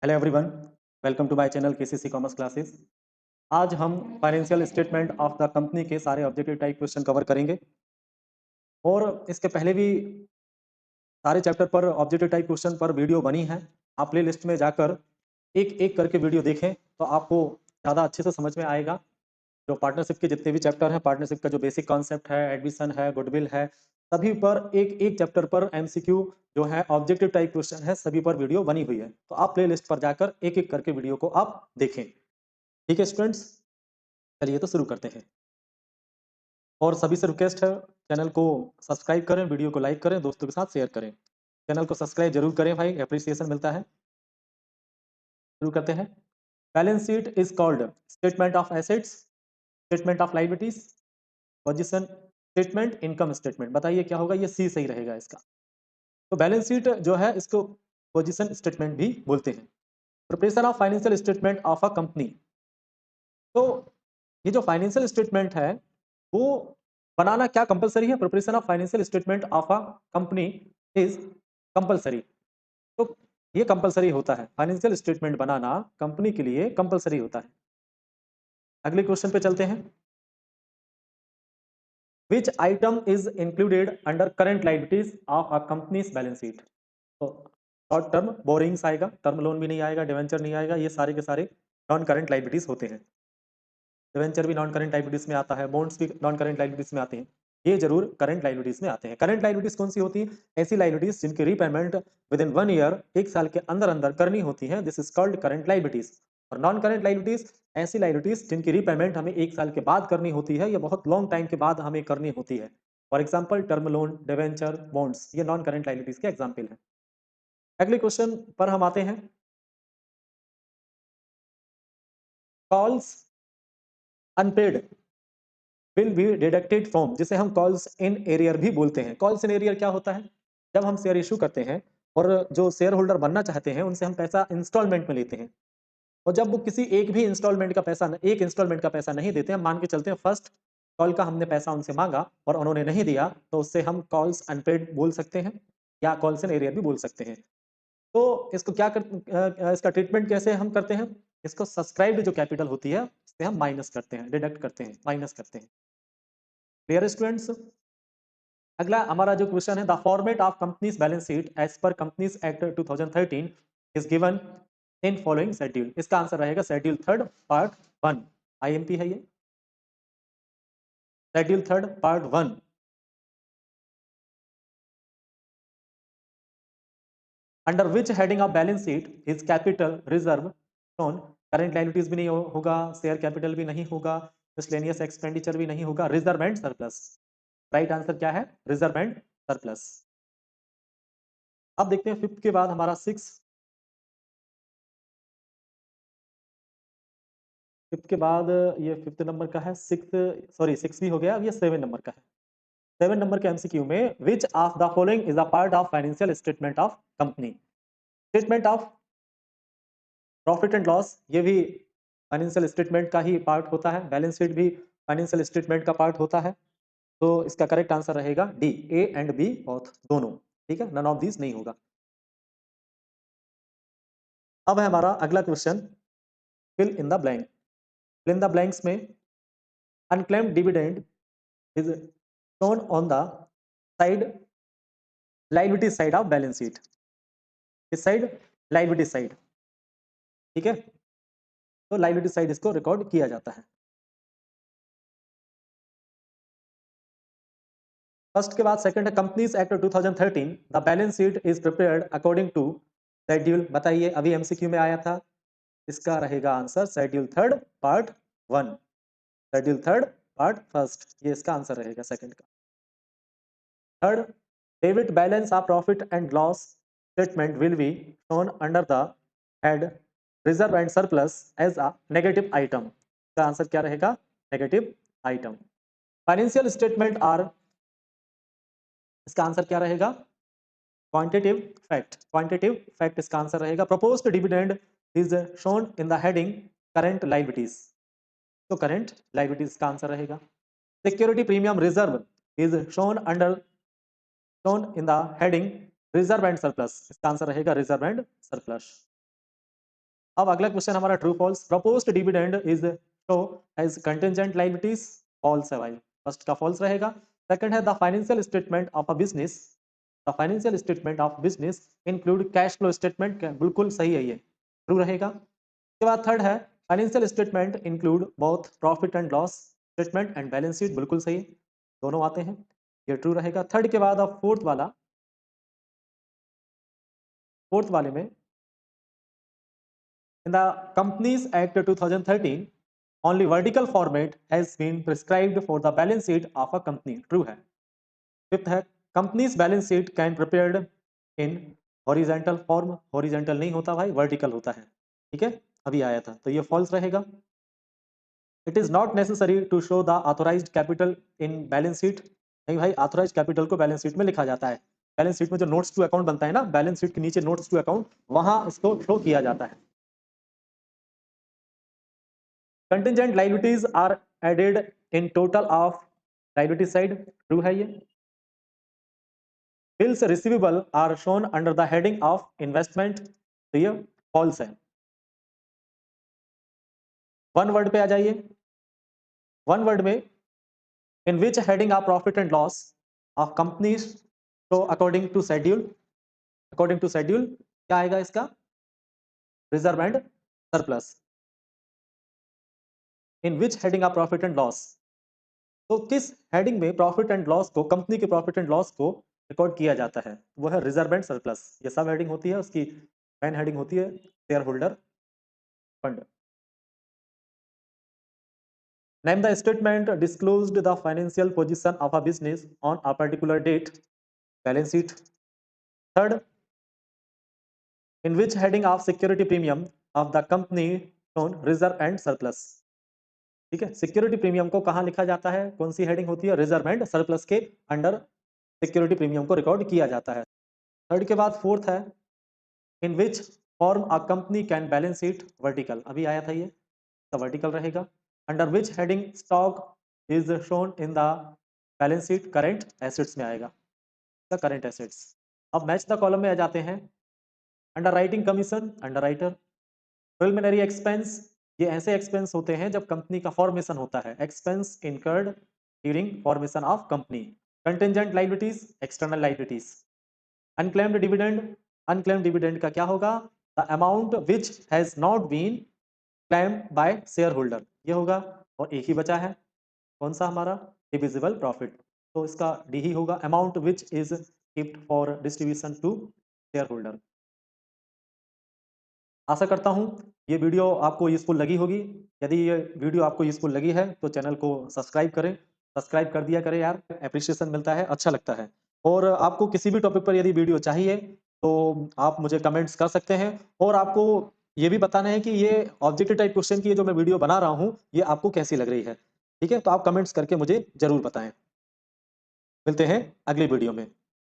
Hello everyone, welcome to my channel KCC commerce classes. आज हम financial statement of the company के सारे objective type question cover करेंगे और इसके पहले भी सारे चैप्टर पर ऑब्जेक्टिव टाइप क्वेश्चन पर वीडियो बनी है। आप प्ले लिस्ट में जाकर एक एक करके वीडियो देखें तो आपको ज़्यादा अच्छे से समझ में आएगा। जो पार्टनरशिप के जितने भी चैप्टर हैं, पार्टनरशिप का जो बेसिक कॉन्सेप्ट है, एडमिशन है, गुडविल है, सभी पर एक एक चैप्टर पर एमसीक्यू जो है ऑब्जेक्टिव टाइप क्वेश्चन है, सभी पर वीडियो बनी हुई है। तो आप प्ले लिस्ट पर जाकर एक एक करके वीडियो को आप देखें। ठीक है स्टूडेंट्स, चलिए तो शुरू करते हैं। और सभी से रिक्वेस्ट है, चैनल को सब्सक्राइब करें, वीडियो को लाइक करें, दोस्तों के साथ शेयर करें। चैनल को सब्सक्राइब जरूर करें भाई, अप्रिसिएशन मिलता है। शुरू करते हैं। Balance sheet is called statement of assets, statement of liabilities, position statement, income statement. बताइए क्या होगा, ये सी सही रहेगा इसका। तो बैलेंस शीट जो है इसको पोजीशन स्टेटमेंट भी बोलते हैं। Preparation of financial statement of a company. तो ये जो फाइनेंशियल स्टेटमेंट है वो बनाना क्या कंपलसरी है? Preparation of financial statement of a company is compulsory. तो ये कंपलसरी होता है, फाइनेंशियल स्टेटमेंट बनाना कंपनी के लिए कंपलसरी होता है। अगले क्वेश्चन पे चलते हैं। Which item is included under current liabilities of a company's balance sheet? तो शॉर्ट टर्म बोरिंग्स आएगा, टर्म लोन भी नहीं आएगा, डिवेंचर नहीं आएगा, ये सारे के सारे नॉन करंट लाइबिलिटीज होते हैं। डिवेंचर भी नॉन करंट लाइबिलिटीज में आता है, बॉन्ड्स भी नॉन करंट लाइबिलिटीज में आते हैं, ये जरूर करंट लाइबिलिटीज में आते हैं। करंट लाइबिलिटीज कौन सी होती है? ऐसी लाइबिलिटीज जिनकी रीपेमेंट विद इन 1 ईयर, एक साल के अंदर अंदर करनी होती है, this is called current liabilities. और नॉन करंट लाइबिलिटीज ऐसी लाइबिलिटीज जिनकी रीपेमेंट हमें एक साल के बाद करनी होती है या बहुत लॉन्ग टाइम के बाद हमें करनी होती है। For example term loan, debenture, bonds, ये नॉन करंट लाइबिलिटीज के एग्जाम्पल है। अगले क्वेश्चन पर हम आते हैं। Calls unpaid will be deducted from, जिसे हम कॉल्स इन एरियर भी बोलते हैं। कॉल्स इन एरियर क्या होता है? जब हम शेयर इशू करते हैं और जो शेयर होल्डर बनना चाहते हैं उनसे हम पैसा इंस्टॉलमेंट में लेते हैं, और जब वो किसी एक भी इंस्टॉलमेंट का पैसा एक इंस्टॉलमेंट का पैसा नहीं देते हैं, मान के चलते हैं फर्स्ट कॉल का हमने पैसा उनसे मांगा और उन्होंने नहीं दिया, तो उससे हम कॉल्स अनपेड बोल सकते हैं या कॉल्स इन एरियर भी बोल सकते हैं। तो इसको क्या इसका ट्रीटमेंट कैसे हम करते हैं? इसको सब्सक्राइब्ड जो कैपिटल होती है उससे हम माइनस करते हैं, डिडक्ट करते हैं, माइनस करते हैं। Clear students? अगला हमारा जो क्वेश्चन है, the format of companies balance sheet as per companies act 2013 is given in following schedule. इसका आंसर रहेगा शेड्यूल 3 पार्ट 1। आईएमपी है ये, schedule 3 part 1। Under which heading of balance sheet is capital reserve shown? Current liabilities भी नहीं होगा, share capital भी नहीं होगा, मिसलेनियस एक्सपेंडिचर भी नहीं होगा, reserve and surplus. Right answer क्या है? Reserve and surplus. अब देखते हैं फिफ्थ के बाद हमारा सिक्स, फिफ्थ के बाद ये फिफ्थ नंबर का है, सिक्स, सॉरी सिक्स भी हो गया, अब ये 7 नंबर का है। 7 नंबर के एमसीक्यू में which of the following is a part of financial statement of company? Statement of profit and loss, ये भी फाइनेंशियल स्टेटमेंट का ही पार्ट होता है, बैलेंस शीट भी फाइनेंशियल स्टेटमेंट का पार्ट होता है। तो इसका करेक्ट आंसर रहेगा D, A and B both, दोनों। ठीक है, नन ऑफ दीज नहीं होगा। अब है हमारा अगला question, fill in the blank. Fill in the blanks में unclaimed dividend is shown on the side liability side of balance sheet, इस साइड liability साइड। ठीक है, तो liability साइड इसको रिकॉर्ड किया जाता है। फर्स्ट के बाद सेकंड है, companies act 2013 the balance sheet is prepared according to schedule. बताइए, अभी एमसीक्यू में आया था, इसका रहेगा answer schedule 3 part 1, schedule 3 part 1, ये इसका आंसर रहेगा सेकंड का। Third, debit balance of profit and loss statement will be shown under the head reserve and surplus as a negative item. इसका आंसर क्या रहेगा? Negative item. Financial statement are, इसका answer क्या रहेगा? क्वांटिटिव फैक्ट, क्वांटिटिव फैक्ट इसका answer रहेगा। Proposed dividend is shown in the heading current liabilities, तो current liabilities का आंसर रहेगा। Security premium reserve is shown in the heading reserve and surplus, इसका answer रहेगा रिजर्व एंड सरप्लस। अब अगला question हमारा true false. Proposed dividend is show as contingent liabilities, false है भाई, फर्स्ट का फॉल्स रहेगा। सेकंड है the financial statement of a business, the financial statement of business include cash flow statement, बिल्कुल सही है, ये ट्रू रहेगा। उसके बाद थर्ड है financial statement include both profit and loss statement and balance sheet, बिल्कुल सही, दोनों आते हैं, ये ट्रू रहेगा। थर्ड के बाद अब फोर्थ वाले में in the Companies Act 2013 only vertical format has been prescribed for the balance sheet of a company, true है। फिफ्थ है companies balance sheet can prepared in horizontal form, horizontal नहीं होता भाई, वर्टिकल होता है, ठीक है, अभी आया था, तो ये फॉल्स रहेगा। It is not necessary to show the authorised capital in balance sheet, नहीं भाई, ऑथोराइज्ड कैपिटल को बैलेंस शीट में लिखा जाता है, बैलेंस शीट में जो नोट्स टू अकाउंट बनता है ना, बैलेंस शीट के नीचे नोट्स टू अकाउंट, वहां इसको शो किया जाता है। Contingent liabilities are added in total of liability side, true है ये। Bills receivable are shown under the heading of investment, तो ये फॉल्स है। वन वर्ड पे आ जाइए, वन वर्ड में in which heading of profit and loss of companies तो according to schedule, according to schedule क्या आएगा इसका, reserve and surplus. In which heading of profit and loss, तो किस हेडिंग में प्रॉफिट एंड लॉस को, company के प्रॉफिट एंड लॉस को रिकॉर्ड किया जाता है, वो है रिजर्व एंड सरप्लस, ये सब हेडिंग होती है, उसकी मेन हेडिंग होती है shareholder fund. Name the statement disclosed the financial position of a business on a particular date, balance sheet. Third, in which heading of security premium of the company shown reserve and surplus, ठीक है, security premium को कहाँ लिखा जाता है, कौन सी heading होती है, रिजर्व एंड सरप्लस के अंडर सिक्योरिटी प्रीमियम को रिकॉर्ड किया जाता है। थर्ड के बाद फोर्थ है in which form a company can balance sheet vertical, अभी आया था ये, तो वर्टिकल रहेगा। Under which heading stock is shown in the balance sheet, current assets में आएगा, द करेंट एसेट्स। अब मैच द कॉलम में आ जाते हैं। Underwriting commission, underwriter. Preliminary expense, ये ऐसे एक्सपेंस होते हैं जब कंपनी का फॉर्मेशन होता है, expense incurred during formation of company. Contingent liabilities, external liabilities. Unclaimed dividend, unclaimed dividend का क्या होगा, the amount which has not been claimed by shareholder, ये होगा। और एक ही बचा है, कौन सा हमारा, डिविजिबल प्रॉफिट, तो इसका डी ही होगा, amount which is keeped for distribution to shareholder. आशा करता हूँ ये वीडियो आपको यूजफुल लगी होगी। यदि ये वीडियो आपको यूजफुल लगी है तो चैनल को सब्सक्राइब करें, सब्सक्राइब कर दिया करें यार, एप्रिसिएशन मिलता है, अच्छा लगता है। और आपको किसी भी टॉपिक पर यदि वीडियो चाहिए तो आप मुझे कमेंट्स कर सकते हैं। और आपको ये भी बताना है कि ये ऑब्जेक्टिव टाइप क्वेश्चन की जो मैं वीडियो बना रहा हूँ ये आपको कैसी लग रही है, ठीक है, तो आप कमेंट्स करके मुझे जरूर बताएं। मिलते हैं अगली वीडियो में।